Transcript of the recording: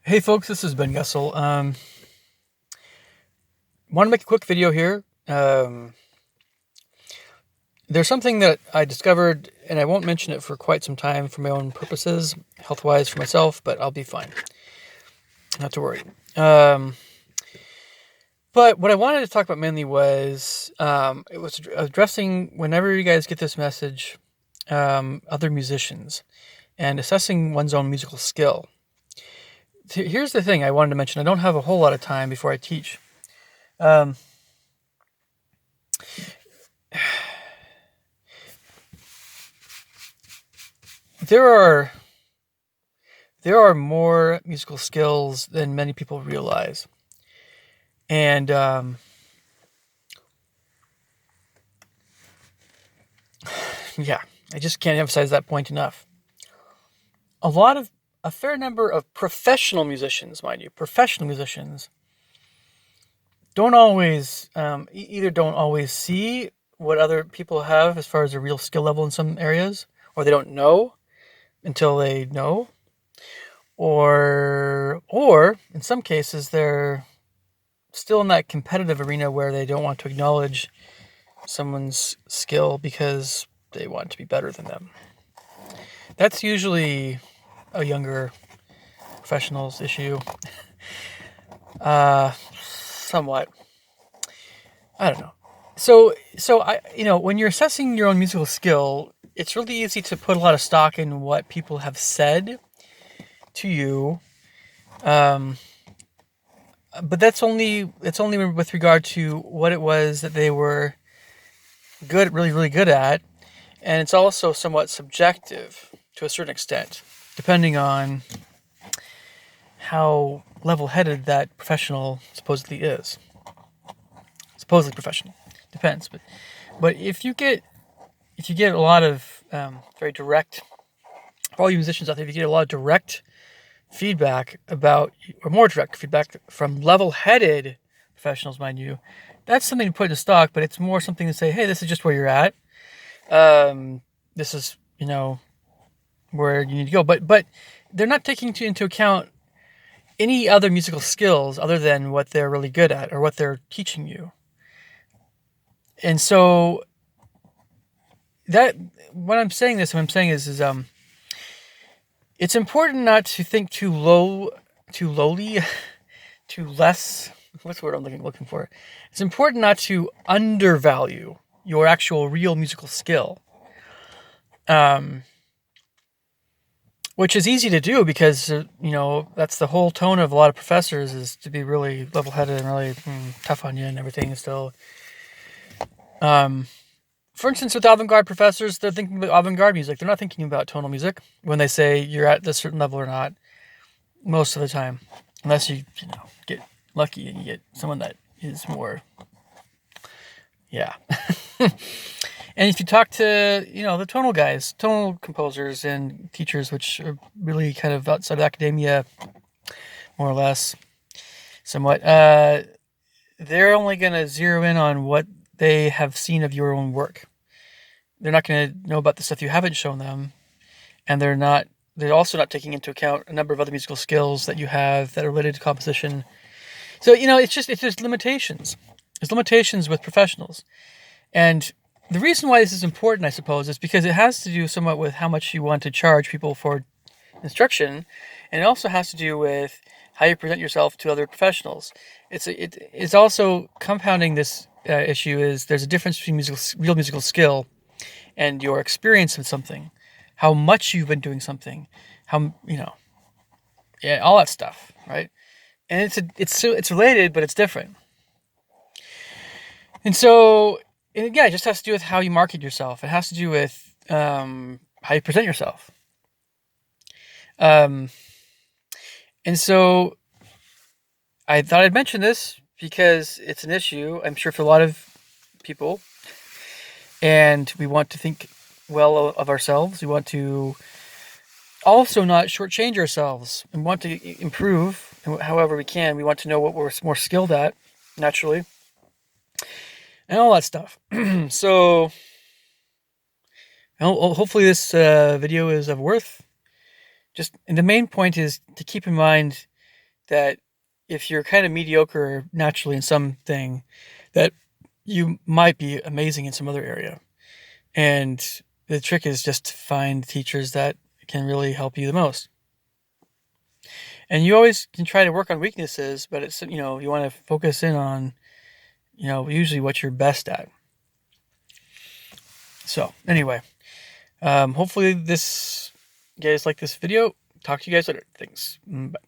Hey folks, this is Ben Gussel. Want to make a quick video here. There's something that I discovered, and I won't mention it for quite some time for my own purposes, health-wise for myself, but I'll be fine. Not to worry. But what I wanted to talk about mainly was it was addressing whenever you guys get this message, other musicians, and assessing one's own musical skill. Here's the thing I wanted to mention. I don't have a whole lot of time before I teach. Um, there are more musical skills than many people realize, and yeah, I just can't emphasize that point enough. A fair number of professional musicians, mind you, professional musicians don't always either don't always see what other people have as far as a real skill level in some areas, or they don't know until they know, or in some cases they're still in that competitive arena where they don't want to acknowledge someone's skill because they want to be better than them. That's usually a younger professionals issue. Somewhat. I don't know. So when you're assessing your own musical skill, it's really easy to put a lot of stock in what people have said to you. But it's only with regard to what it was that they were really, really good at. And it's also somewhat subjective to a certain extent, depending on how level-headed that professional supposedly is. Supposedly professional. Depends. But if you get a lot of very direct, for all you musicians out there, if you get a lot of direct feedback about, or more direct feedback from level-headed professionals, mind you, that's something to put into stock, but it's more something to say, hey, this is just where you're at. This is, where you need to go. But they're not taking into account any other musical skills other than what they're really good at or what they're teaching you. And so that what I'm saying is it's important not to think too lowly, too less. What's the word I'm looking for? It's important not to undervalue your actual real musical skill. Which is easy to do because, that's the whole tone of a lot of professors, is to be really level-headed and really tough on you and everything. Still, for instance, with avant-garde professors, they're thinking about avant-garde music. They're not thinking about tonal music when they say you're at this certain level or not, most of the time. Unless you get lucky and you get someone that is more, yeah. And if you talk to, the tonal guys, tonal composers and teachers, which are really kind of outside of academia, more or less, somewhat, they're only going to zero in on what they have seen of your own work. They're not going to know about the stuff you haven't shown them. And they're also not taking into account a number of other musical skills that you have that are related to composition. So, it's just limitations. There's limitations with professionals. And the reason why this is important, I suppose, is because it has to do somewhat with how much you want to charge people for instruction, and it also has to do with how you present yourself to other professionals. It's also compounding this issue is there's a difference between real musical skill and your experience in something, how much you've been doing something, how all that stuff, right? And it's related, but it's different. And so, it just has to do with how you market yourself. It has to do with how you present yourself. And so I thought I'd mention this because it's an issue, I'm sure, for a lot of people. And we want to think well of ourselves. We want to also not shortchange ourselves. We want to improve however we can. We want to know what we're more skilled at, naturally, and all that stuff. So hopefully this video is of worth. And the main point is to keep in mind that if you're kind of mediocre naturally in something, that you might be amazing in some other area. And the trick is just to find teachers that can really help you the most. And you always can try to work on weaknesses, but it's, you want to focus in on, usually what you're best at. So anyway, hopefully you guys like this video. Talk to you guys later. Thanks. Bye.